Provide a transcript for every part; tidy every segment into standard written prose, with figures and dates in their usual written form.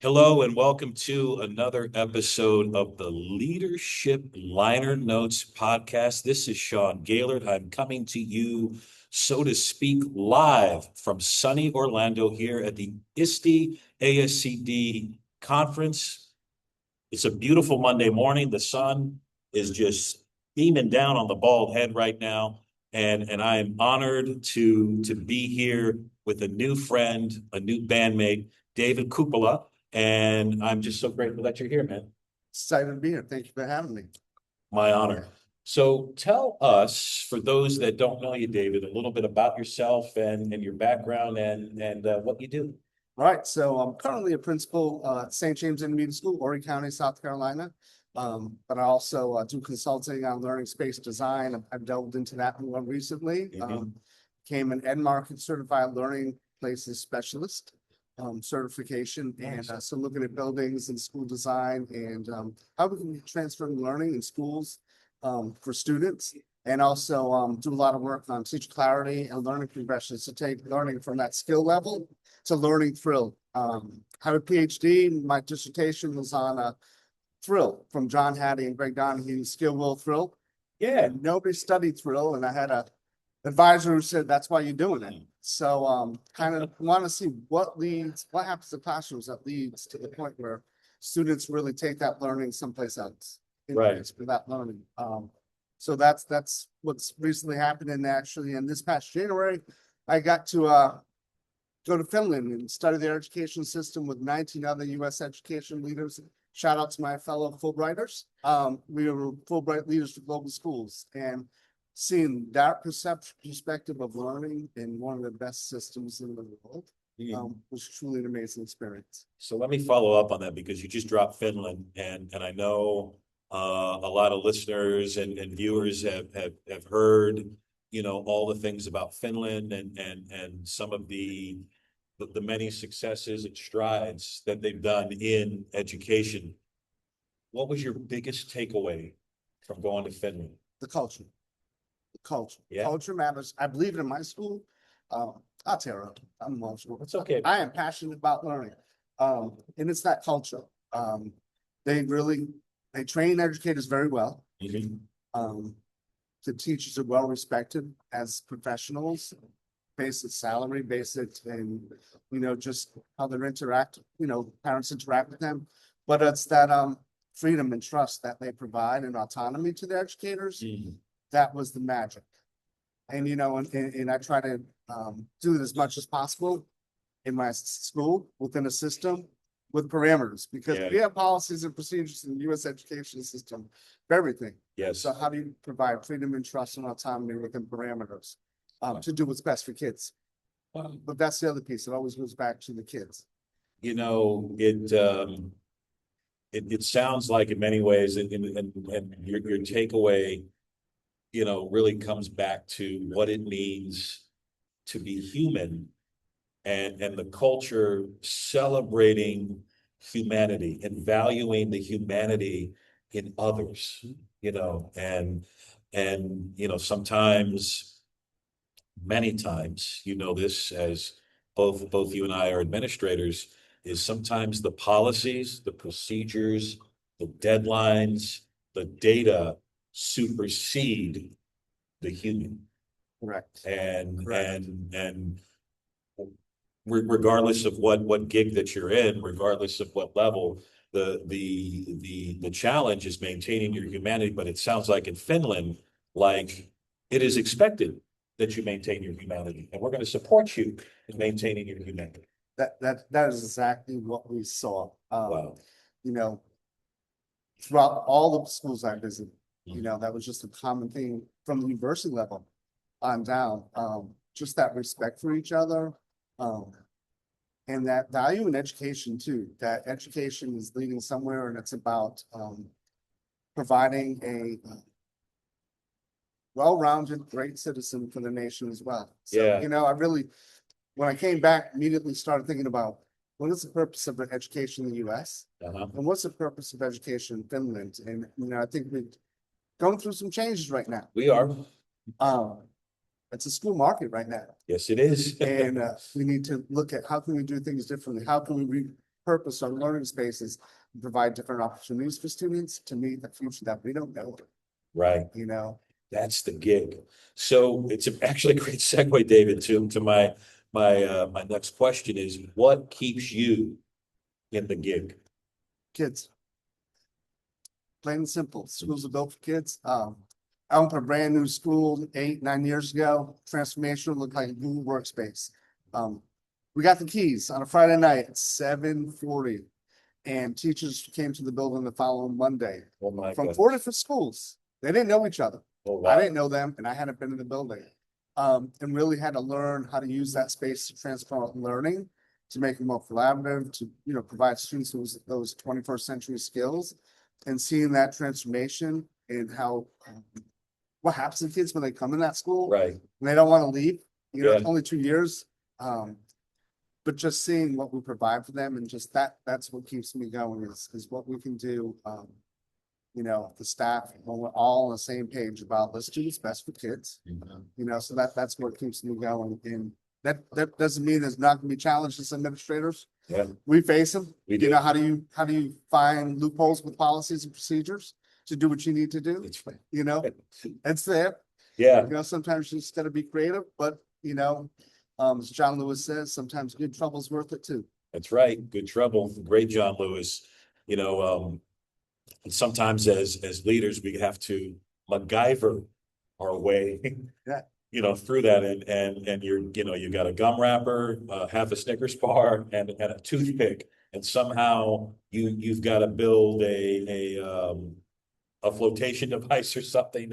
Hello and welcome to another episode of the Leadership Liner Notes podcast. This is Sean Gaylord. I'm coming to you, so to speak, live from sunny Orlando here at the ISTE+ASCD Conference. It's a beautiful Monday morning. The sun is just beaming down on the bald head right now. And I am honored to be here with a new friend, a new bandmate, David Cupolo. And I'm just so grateful that you're here, man. Excited to be here. Thank you for having me. My honor. So tell us, for those that don't know you, David, a little bit about yourself and your background and what you do. All right. So I'm currently a principal at St. James Intermediate School, Horry County, South Carolina. But I also do consulting on learning space design. I've delved into that more recently. Became an Ed Market Certified Learning Places Specialist certification. And so looking at buildings and school design and how we can transfer learning in schools for students. And also do a lot of work on teacher clarity and learning progressions to take learning from that skill level to learning thrill. I have a PhD. My dissertation was on thrill from John Hattie and Greg Donahue's Skill, Will, Thrill. Yeah. And nobody studied thrill, and I had a advisor who said that's why you're doing it. So kind of want to see what happens to classrooms that leads to the point where students really take that learning someplace else. Right. For that learning. So that's what's recently happened. And actually, in this past January, I got to go to Finland and study their education system with 19 other U.S. education leaders. Shout out to my fellow Fulbrighters. We were Fulbright leaders for global schools, and seeing that perspective of learning in one of the best systems in the world was truly an amazing experience. So let me follow up on that, because you just dropped Finland, and I know a lot of listeners and viewers have heard, all the things about Finland and some of the many successes and strides that they've done in education. What was your biggest takeaway from going to Finland? The culture. The culture. Yeah. Culture matters. I believe it in my school. I'll tear up. I'm emotional. It's okay. I am passionate about learning. And it's that culture. They train educators very well. The teachers are well respected as professionals. Basic salary, and just how they interact, parents interact with them. But it's that freedom and trust that they provide and autonomy to the educators. That was the magic. And and I try to do it as much as possible in my school within a system with parameters, because we have policies and procedures in the U.S. education system for everything. Yes. So how do you provide freedom and trust and autonomy within parameters? To do what's best for kids. But that's the other piece. It always goes back to the kids. It sounds like in many ways, and your takeaway, really comes back to what it means to be human, and the culture celebrating humanity and valuing the humanity in others, and sometimes, many times, this as both you and I are administrators, is sometimes the policies, the procedures, the deadlines, the data supersede the human. Correct. And regardless of what gig that you're in, regardless of what level, the challenge is maintaining your humanity. But it sounds like in Finland, like, it is expected that you maintain your humanity, and we're going to support you in maintaining your humanity. That is exactly what we saw. Wow. Throughout all the schools I visited, that was just a common thing from the university level on down. Just that respect for each other, and that value in education too. That education is leading somewhere, and it's about providing a well-rounded, great citizen for the nation as well. So, I really, when I came back, immediately started thinking about what is the purpose of education in the U.S. And what's the purpose of education in Finland? And I think we're going through some changes right now. We are. It's a school market right now. Yes, it is. And we need to look at how can we do things differently? How can we purpose of learning spaces, provide different opportunities for students to meet the future that we don't know, Right. you know? That's the gig. So it's actually a great segue, David, to my next question is, what keeps you in the gig? Kids. Plain and simple. Schools are built for kids. I went to a brand new school 8, 9 years ago. Transformation looked like a Google workspace. We got the keys on a Friday night at 7:40, and teachers came to the building the following Monday Oh my from God. 4 different schools. They didn't know each other. Oh, I wow. didn't know them, and I hadn't been in the building. And really had to learn how to use that space to transform learning, to make it more collaborative, to, provide students those 21st century skills. And seeing that transformation and how, what happens to kids when they come in that school, Right. and they don't want to leave, Yeah. it's only 2 years. But just seeing what we provide for them, and just that's what keeps me going, is what we can do. The staff, when we're all on the same page about, let's do what's best for kids, so that's what keeps me going. And that doesn't mean there's not gonna be challenges as administrators. Yeah. We face them. We do. How do you find loopholes with policies and procedures to do what you need to do? It's right. It's there. Yeah. Sometimes you just gotta be creative, but as John Lewis says, sometimes good trouble's worth it too. That's right. Good trouble. Great John Lewis. And sometimes as leaders, we have to MacGyver our way, Yeah. through that. And you got a gum wrapper, half a Snickers bar and a toothpick. And somehow you've got to build a flotation device or something.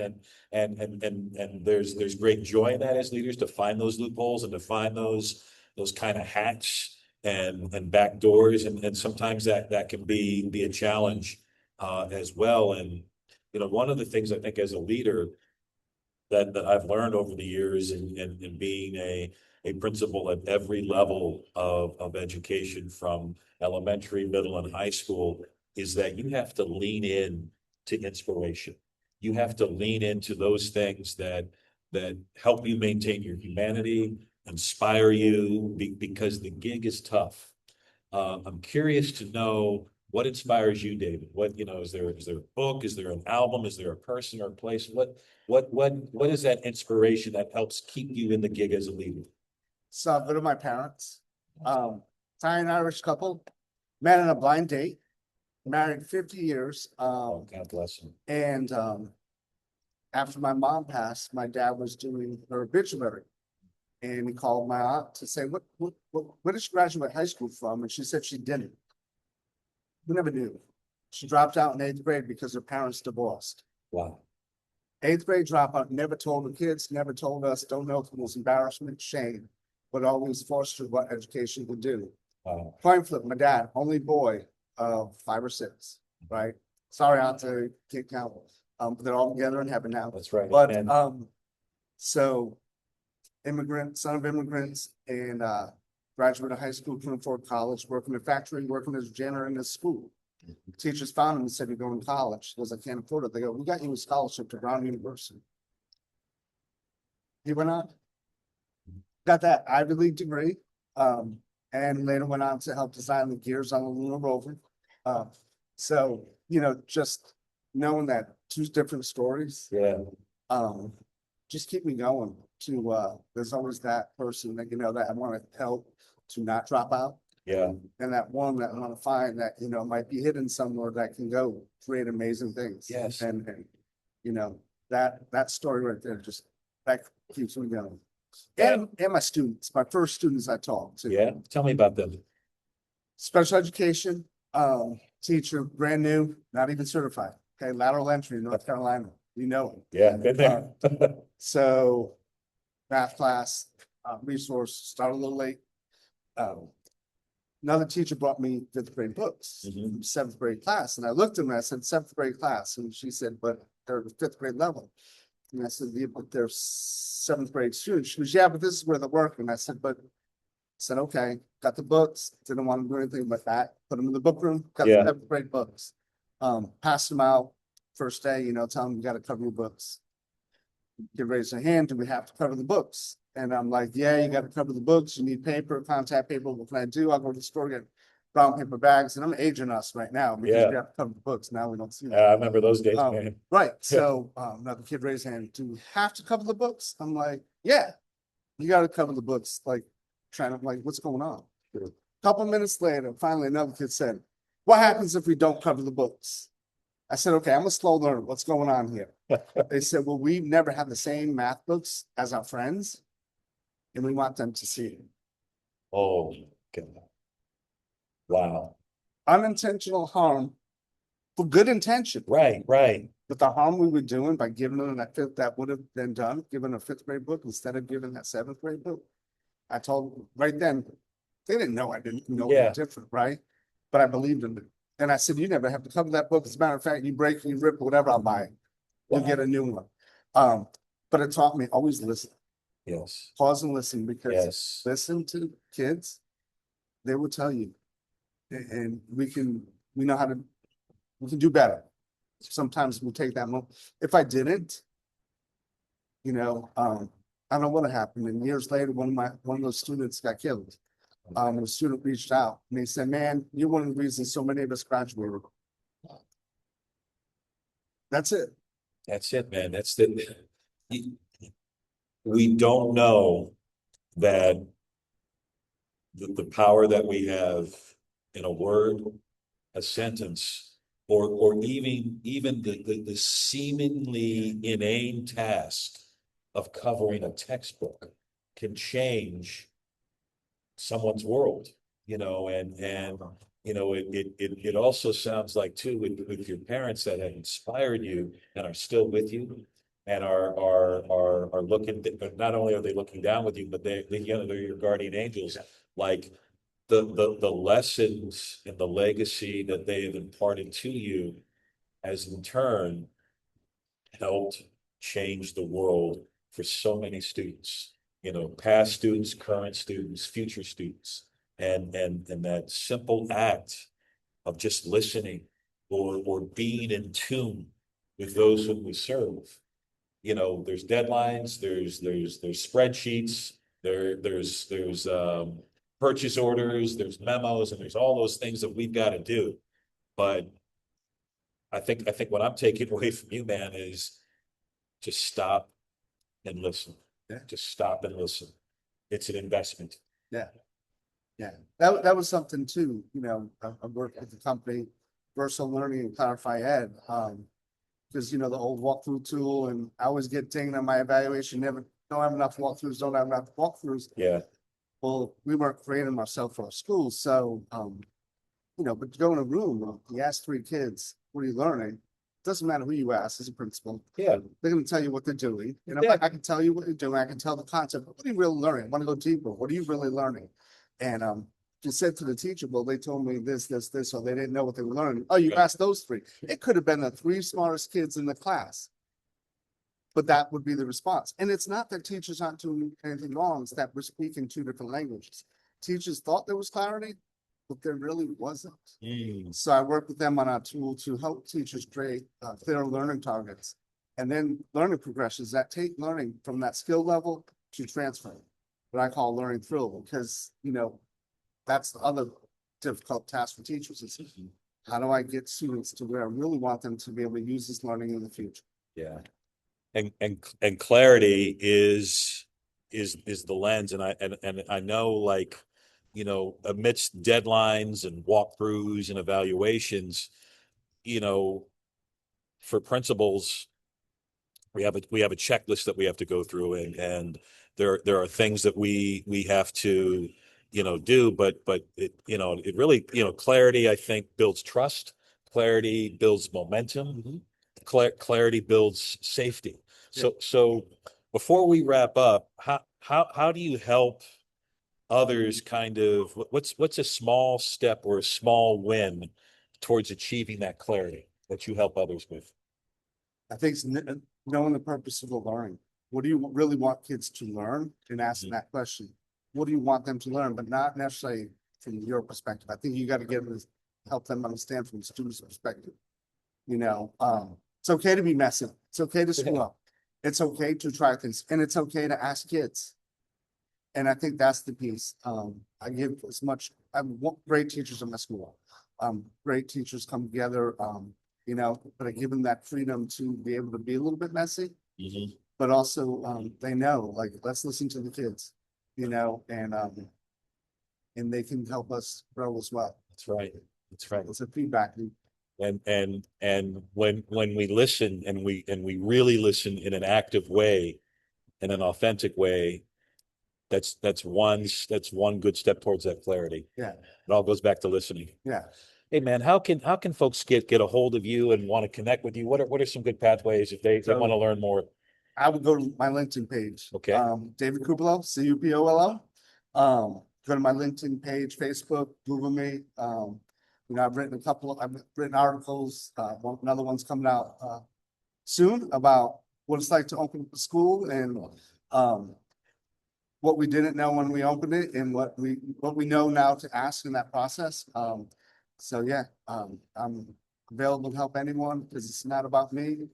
And there's great joy in that as leaders, to find those loopholes and to find those kind of hacks and back doors. And sometimes that can be a challenge as well. And, one of the things I think as a leader that I've learned over the years in being a principal at every level of education, from elementary, middle, and high school, is that you have to lean in to inspiration. You have to lean into those things that help you maintain your humanity, inspire you, because the gig is tough. I'm curious to know, what inspires you, David? What, is there a book? Is there an album? Is there a person or a place? What is that inspiration that helps keep you in the gig as a leader? So I go to my parents, Italian Irish couple, met on a blind date, married 50 years. Oh, God bless him. And after my mom passed, my dad was doing her obituary. And he called my aunt to say, where did she graduate high school from? And she said she didn't. We never knew. She dropped out in 8th grade because her parents divorced. Wow. 8th grade dropout, never told the kids, never told us, don't know if it was embarrassment, shame, but always fostered what education would do. Wow. Coin flip, my dad, only boy of 5 or 6, right? Sorry, aunt, to can't count. They're all together in heaven now. That's right. But Man. so son of immigrants, and graduated high school, Trinity College, working in a factory, working as a janitor in a school. Teachers found him and said, "You're going to college." He goes, "I can't afford it." They go, "We got you a scholarship to Brown University." He went on, got that Ivy League degree, and later went on to help design the gears on the lunar rover. So, just knowing that 2 different stories, Yeah. just keep me going to, there's always that person that, that I want to help to not drop out. Yeah. And that one that I want to find that, might be hidden somewhere that can go create amazing things. Yes. And that story right there, just that keeps me going. And my students, my first students I taught to. Yeah. Tell me about them. Special education, teacher, brand new, not even certified. Okay, lateral entry in North Carolina. Yeah. Been there. So math class, resource, started a little late. Another teacher brought me 5th grade books, 7th grade class. And I looked at them and I said, 7th grade class. And she said, "But they're the 5th grade level." And I said, "Yeah, but they're 7th grade students." She goes, "Yeah, but this is where they're working." I said, "Okay, got the books, didn't want to do anything but that, put them in the book room, got the 7th grade books. Passed them out first day, tell them you got to cover your books. They raise their hand, "Do we have to cover the books?" And I'm like, "Yeah, you got to cover the books. You need paper, contact paper. What can I do? I'll go to the store again." brown paper bags, and I'm aging us right now because Yeah. we have to cover the books. Now we don't see I that. remember those days, man. Right. So another kid raised hand, do we have to cover the books? I'm like, yeah, you got to cover the books. Like, trying to, like, what's going on? Sure. Couple minutes later, finally another kid said, what happens if we don't cover the books? I said, okay, I'm a slow learner. What's going on here? They said, well, we never had the same math books as our friends, and we want them to see it. Oh, God. Wow. Unintentional harm for good intention. Right, right. But the harm we were doing by giving them that would have been done, given a fifth grade book instead of giving that seventh grade book. I told them right then, they didn't know I didn't know Yeah. it different, right? But I believed in it. And I said, you never have to cover that book. As a matter of fact, you break, you rip, whatever, I'll buy it. You'll get a new one. But it taught me always listen. Yes. Pause and listen, because Yes. listen to kids, they will tell you. And we know how to, we can do better. Sometimes we'll take that moment. If I didn't, I don't know what happened. And years later, one of those students got killed. A student reached out and he said, man, you're one of the reasons so many of us graduated. That's it. That's it, man. That's we don't know that the power that we have in a word, a sentence, or even the seemingly inane task of covering a textbook can change someone's world, it also sounds like too with your parents that have inspired you and are still with you and are looking, not only are they looking down with you, but they're your guardian angels. Like the lessons and the legacy that they have imparted to you has in turn helped change the world for so many students, past students, current students, future students. And that simple act of just listening or being in tune with those whom we serve. There's deadlines, there's spreadsheets, there's purchase orders, there's memos, and there's all those things that we've got to do. But I think what I'm taking away from you, man, is just stop and listen. Yeah. Just stop and listen. It's an investment. Yeah. Yeah. That was something too, I worked with the company, Versal Learning and Clarify Ed. Because the old walkthrough tool, and I always get dinged on my evaluation, don't have enough walkthroughs, don't have enough walkthroughs. Yeah. Well, we weren't creating ourselves for our school, so but to go in a room, you ask 3 kids, what are you learning? Doesn't matter who you ask as a principal. Yeah. They're gonna tell you what they're doing. Yeah. I can tell you what you're doing, I can tell the concept, but what are you really learning? I want to go deeper. What are you really learning? And just said to the teacher, well, they told me this, or they didn't know what they were learning. Oh, you asked those 3. It could have been the 3 smartest kids in the class. But that would be the response. And it's not that teachers aren't doing anything wrong, it's that we're speaking 2 different languages. Teachers thought there was clarity, but there really wasn't. So I worked with them on our tool to help teachers create clear learning targets. And then learning progressions that take learning from that skill level to transfer, what I call learning thrill, because, that's the other difficult task for teachers is how do I get students to where I really want them to be able to use this learning in the future? Yeah. And clarity is the lens. And I know, like, amidst deadlines and walkthroughs and evaluations, for principals, we have a checklist that we have to go through, and there are things that we have to do, but it really, clarity, I think, builds trust. Clarity builds momentum. Clarity builds safety. So before we wrap up, how do you help others kind of, what's a small step or a small win towards achieving that clarity that you help others with? I think it's knowing the purpose of the learning. What do you really want kids to learn? And asking that question. What do you want them to learn, but not necessarily from your perspective? I think you got to help them understand from the student's perspective. It's okay to be messy. It's okay to screw up. It's okay to try things, and it's okay to ask kids. And I think that's the piece. I give as much, I want great teachers in my school. Great teachers come together, but I give them that freedom to be able to be a little bit messy, but also, they know, like, let's listen to the kids, and they can help us grow as well. That's right. That's right. It's a feedback loop. And when we listen and we really listen in an active way, in an authentic way, that's one good step towards that clarity. Yeah. It all goes back to listening. Yeah. Hey man, how can folks get a hold of you and want to connect with you? What are some good pathways if they want to learn more? I would go to my LinkedIn page. Okay. David Cupolo, Cupolo. Go to my LinkedIn page, Facebook, Google me. I've written articles. Another one's coming out soon about what it's like to open up a school and what we didn't know when we opened it and what we know now to ask in that process. So yeah, I'm available to help anyone because it's not about me.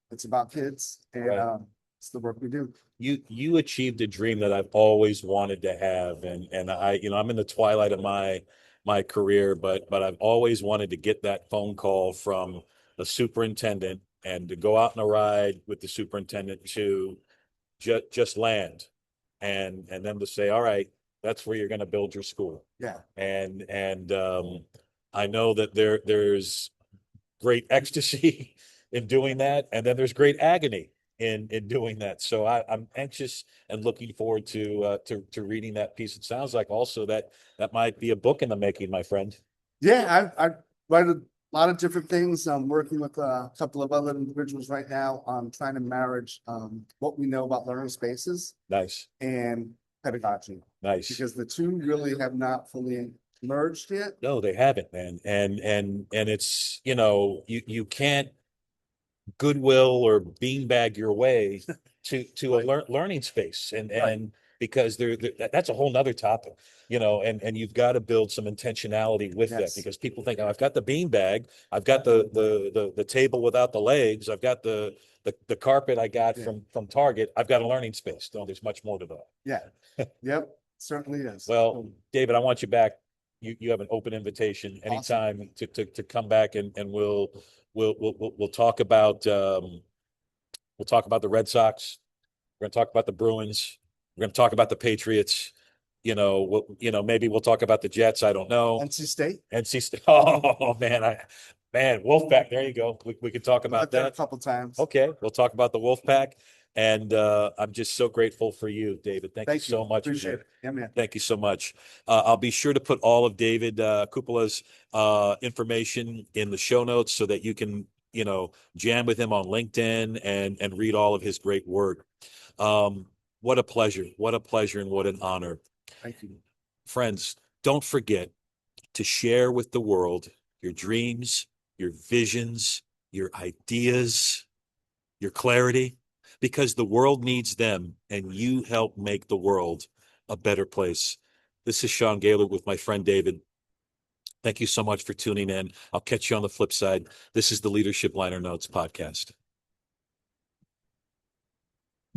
It's about kids and Right. It's the work we do. You achieved a dream that I've always wanted to have, and I'm in the twilight of my career, but I've always wanted to get that phone call from a superintendent and to go out on a ride with the superintendent to just land and them to say, all right, that's where you're going to build your school. Yeah. And I know that there's great ecstasy in doing that, and then there's great agony in doing that. So I'm anxious and looking forward to reading that piece. It sounds like also that might be a book in the making, my friend. Yeah, I write a lot of different things. I'm working with a couple of other individuals right now on trying to marriage what we know about learning spaces Nice, and pedagogy, nice. because the two really have not fully merged yet. No, they haven't, man. And it's, you can't goodwill or beanbag your way to a learning space, and because that's a whole nother topic, and you've got to build some intentionality with that, Yes. because people think, oh, I've got the beanbag, I've got the table without the legs, I've got the carpet I got Yeah. from Target, I've got a learning space. No, there's much more to that. Yeah. Yep, certainly is. Well, David, I want you back. You have an open invitation anytime to come back, and we'll talk about the Red Sox. We're going to talk about the Bruins. We're going to talk about the Patriots. Maybe we'll talk about the Jets. I don't know. NC State. NC State. Oh man, Wolfpack. There you go. We can talk about There that a couple times. Okay, we'll talk about the Wolfpack. And I'm just so grateful for you, David. Thank you so much. Appreciate it. Yeah, man. Thank you so much. I'll be sure to put all of David Cupolo's information in the show notes so that you can, jam with him on LinkedIn and read all of his great work. What a pleasure. What a pleasure and what an honor. Thank you. Friends, don't forget to share with the world your dreams, your visions, your ideas, your clarity, because the world needs them, and you help make the world a better place. This is Sean Gaylord with my friend David. Thank you so much for tuning in. I'll catch you on the flip side. This is the Leadership Liner Notes podcast.